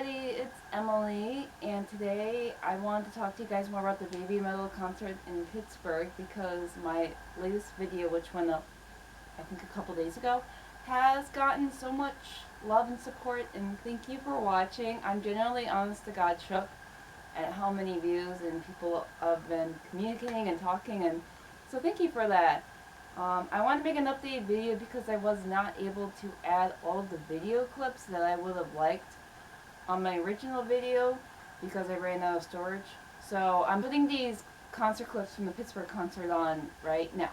everybody, it's Emily, and today I wanted to talk to you guys more about the Babymetal concert in Pittsburgh because my latest video, which went up I think a couple days ago, has gotten so much love and support, and thank you for watching. I'm genuinely, honest to God, shook at how many views and people have been communicating and talking, and so thank you for that. I wanted to make an updated video because I was not able to add all of the video clips that I would have liked on my original video because I ran out of storage. So I'm putting these concert clips from the Pittsburgh concert on right now.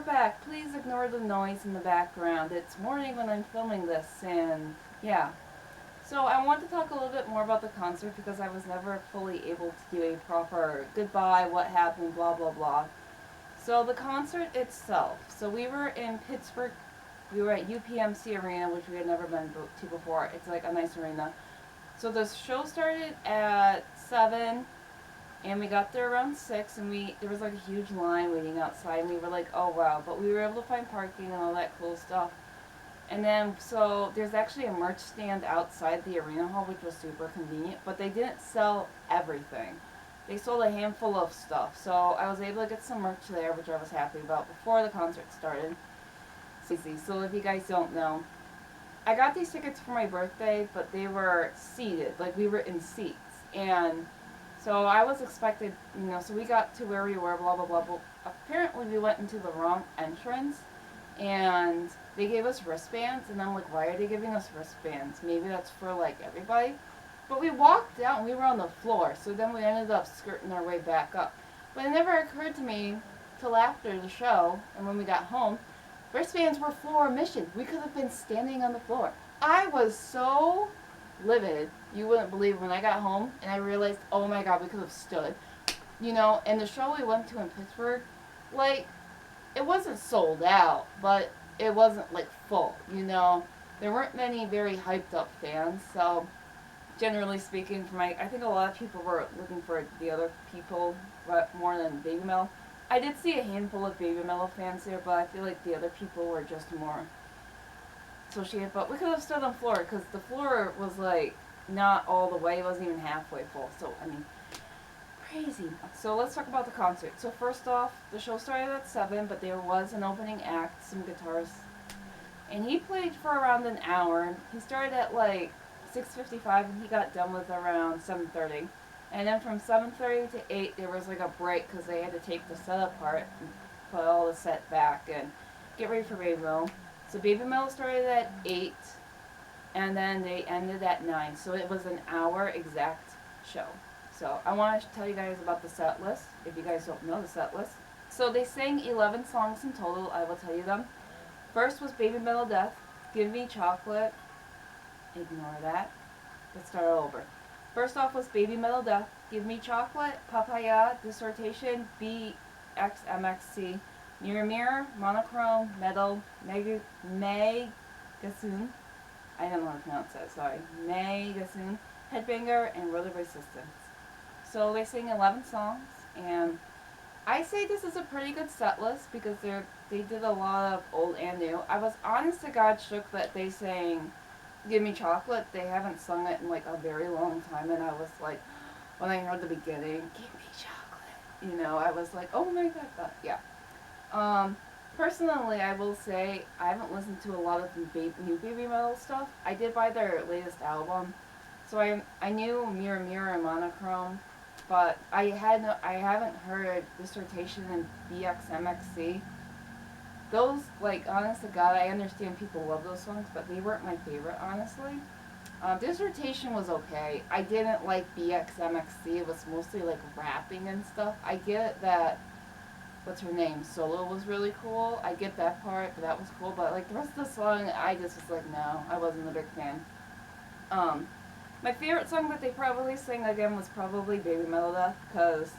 Back. Please ignore the noise in the background. It's morning when I'm filming this, and yeah. So I want to talk a little bit more about the concert because I was never fully able to do a proper goodbye, what happened, blah blah blah. So the concert itself. So we were in Pittsburgh. We were at UPMC Arena, which we had never been to before. It's like a nice arena. So the show started at 7. And we got there around 6, and there was like a huge line waiting outside, and we were like, oh wow, but we were able to find parking and all that cool stuff. And then, so there's actually a merch stand outside the arena hall, which was super convenient, but they didn't sell everything. They sold a handful of stuff, so I was able to get some merch there, which I was happy about before the concert started. So if you guys don't know, I got these tickets for my birthday, but they were seated, like we were in seats, and so I was expected, so we got to where we were, blah, blah, blah, blah. Apparently we went into the wrong entrance, and they gave us wristbands, and I'm like, why are they giving us wristbands? Maybe that's for, like, everybody. But we walked out and we were on the floor, so then we ended up skirting our way back up. But it never occurred to me till after the show and when we got home, wristbands were floor mission. We could have been standing on the floor. I was so livid. You wouldn't believe when I got home and I realized, oh my god, we could have stood. You know, and the show we went to in Pittsburgh, like, it wasn't sold out, but it wasn't like full, you know. There weren't many very hyped up fans, so generally speaking, I think a lot of people were looking for the other people more than Babymetal. I did see a handful of Babymetal fans there, but I feel like the other people were just more associated. But we could have stood on the floor because the floor was like not all the way; it wasn't even halfway full. So I mean, crazy. So let's talk about the concert. So first off, the show started at 7, but there was an opening act, some guitars, and he played for around an hour. He started at like 6:55 and he got done with around 7:30. And then from 7:30 to 8 there was like a break because they had to take the set apart and put all the set back and get ready for Babymetal. So Babymetal started at 8 and then they ended at 9. So it was an hour exact show. So I want to tell you guys about the set list if you guys don't know the set list. So they sang 11 songs in total. I will tell you them. First was Babymetal Death, Give Me Chocolate. Ignore that. Let's start over. First off was Babymetal Death, Give Me Chocolate, Papaya, Dissertation, BXMXC, Mirror Mirror, Monochrome, Metal, Megasoon. I don't know how to pronounce that, sorry. Megasoon, Headbanger, and Road of Resistance. So they sing 11 songs, and I say this is a pretty good set list because they did a lot of old and new. I was honest to God shook that they sang Give Me Chocolate. They haven't sung it in like a very long time, and I was like, when I heard the beginning, Give Me Chocolate, you know, I was like, oh my god, but yeah. Personally, I will say I haven't listened to a lot of new Babymetal stuff. I did buy their latest album, so I knew Mirror Mirror and Monochrome, but I haven't heard Dissertation and BXMXC. Those, like, honest to God, I understand people love those songs, but they weren't my favorite, honestly. Dissertation was okay. I didn't like BXMXC. It was mostly, like, rapping and stuff. I get that, what's her name, Solo was really cool. I get that part, but that was cool. But, like, the rest of the song, I just was like, no, I wasn't a big fan. My favorite song that they probably sang again was probably Babymetal Death, because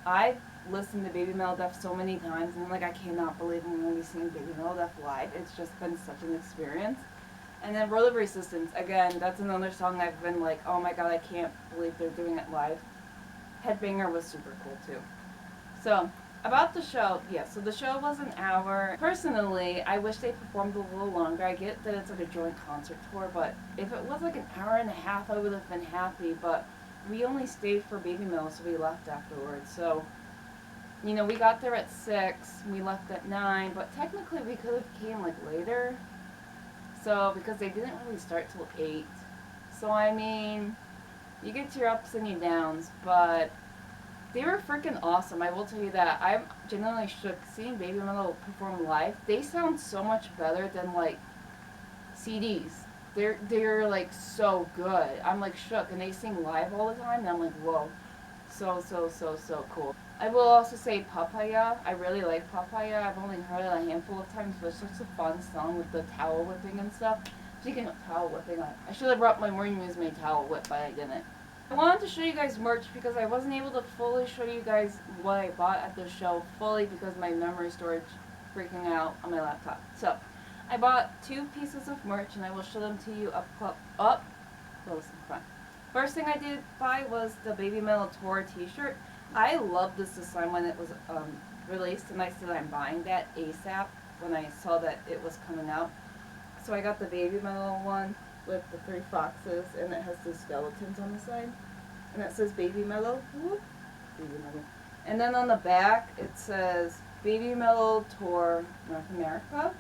I listened to Babymetal Death so many times, and I'm like, I cannot believe I'm going to be seeing Babymetal Death live. It's just been such an experience. And then Road of Resistance, again, that's another song I've been like, oh my god, I can't believe they're doing it live. Headbanger was super cool too. So, about the show, yeah, so the show was an hour. Personally, I wish they performed a little longer. I get that it's like a joint concert tour, but if it was like an hour and a half, I would have been happy, but we only stayed for Babymetal, so we left afterwards. So, you know, we got there at 6, we left at 9, but technically we could have came like later. So, because they didn't really start till 8. So, I mean, you get your ups and your downs, but they were freaking awesome, I will tell you that. I'm genuinely shook seeing Babymetal perform live. They sound so much better than, like, CDs. They're like so good. I'm like shook, and they sing live all the time, and I'm like, whoa, so cool. I will also say Papaya. I really like Papaya. I've only heard it a handful of times, but it's just a fun song with the towel whipping and stuff. Speaking of towel whipping, I should have brought my Morning Musume towel whip, but I didn't. I wanted to show you guys merch because I wasn't able to fully show you guys what I bought at the show fully because my memory storage freaking out on my laptop. So, I bought 2 pieces of merch, and I will show them to you up close in front. First thing I did buy was the Babymetal Tour t-shirt. I loved this design when it was released, and I said I'm buying that ASAP when I saw that it was coming out. So I got the Babymetal one with the 3 foxes, and it has the skeletons on the side. And it says Babymetal. Whoop, Babymetal. And then on the back, it says Babymetal Tour North America.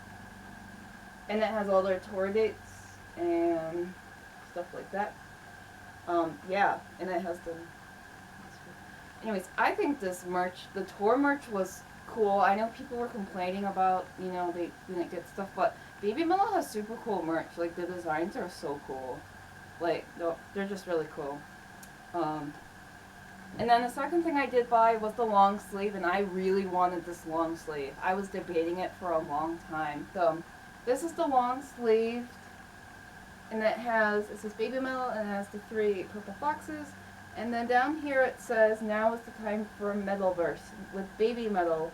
And it has all their tour dates and stuff like that. Yeah, and it has the... Anyways, I think this merch, the tour merch was cool. I know people were complaining about, you know, they didn't get stuff, but Babymetal has super cool merch. Like, the designs are so cool. Like, they're just really cool. And then the second thing I did buy was the long sleeve, and I really wanted this long sleeve. I was debating it for a long time. So, this is the long sleeve, and it says Babymetal, and it has the 3 purple foxes. And then down here it says, now is the time for Metalverse with Babymetal.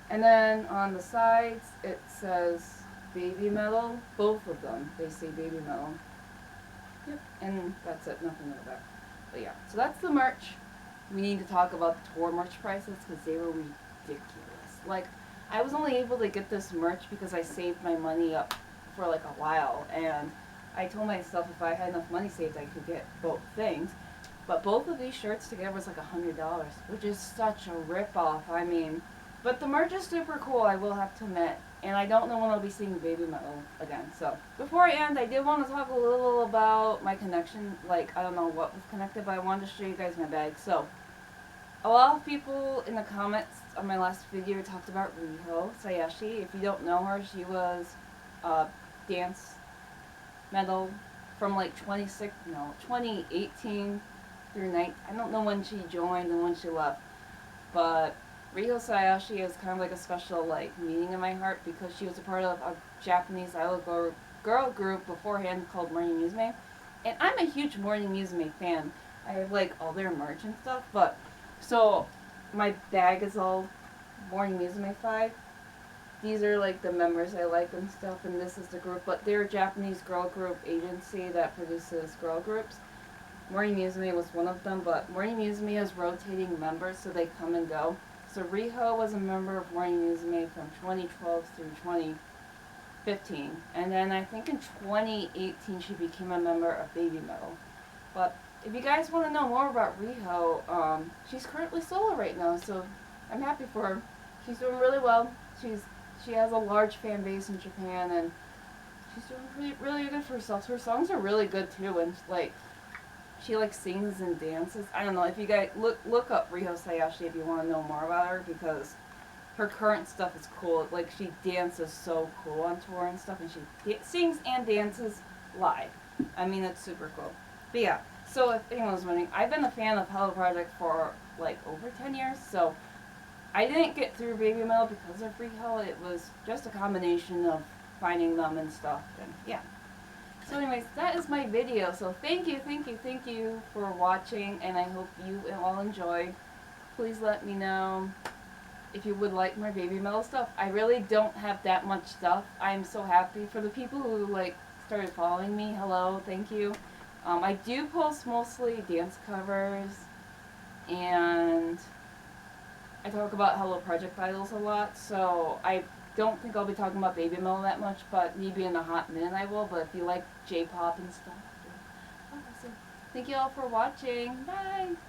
And then on the sides it says Babymetal, both of them, they say Babymetal. Yep, and that's it, nothing in the back. But yeah, so that's the merch. We need to talk about the tour merch prices because they were ridiculous. Like, I was only able to get this merch because I saved my money up for like a while, and I told myself if I had enough money saved I could get both things. But both of these shirts together was like $100, which is such a rip-off. I mean, but the merch is super cool, I will have to admit. And I don't know when I'll be seeing Babymetal again. So, before I end, I did want to talk a little about my connection. Like, I don't know what was connected, but I wanted to show you guys my bag. So, a lot of people in the comments on my last video talked about Riho Sayashi. If you don't know her, she was dance medal from like 2018 through 19. I don't know when she joined and when she left, but Riho Sayashi is kind of like a special like meaning in my heart because she was a part of a Japanese idol girl group beforehand called Morning Musume, and I'm a huge Morning Musume fan. I have like all their merch and stuff, but so my bag is all Morning Musume 5. These are like the members I like and stuff, and this is the group, but they're a Japanese girl group agency that produces girl groups. Morning Musume was one of them, but Morning Musume has rotating members, so they come and go. So Riho was a member of Morning Musume from 2012 through 2015, and then I think in 2018 she became a member of Babymetal. But if you guys want to know more about Riho, she's currently solo right now, so I'm happy for her. She's doing really well. She has a large fan base in Japan, and she's doing really good for herself. Her songs are really good too, and like she like sings and dances. I don't know if you guys look up Riho Sayashi if you want to know more about her because her current stuff is cool. Like she dances so cool on tour and stuff, and she sings and dances live. I mean, it's super cool. But yeah, so if anyone's wondering, I've been a fan of Hello Project for like over 10 years, so I didn't get through Babymetal because of Riho. It was just a combination of finding them and stuff, and yeah. So anyways, that is my video. So thank you for watching, and I hope you all enjoyed. Please let me know if you would like more Babymetal stuff. I really don't have that much stuff. I'm so happy for the people who like started following me. Hello, thank you. I do post mostly dance covers, and I talk about Hello Project idols a lot, so I don't think I'll be talking about Babymetal that much, but maybe in a hot minute I will. But if you like J-pop and stuff, yeah. So thank you all for watching. Bye!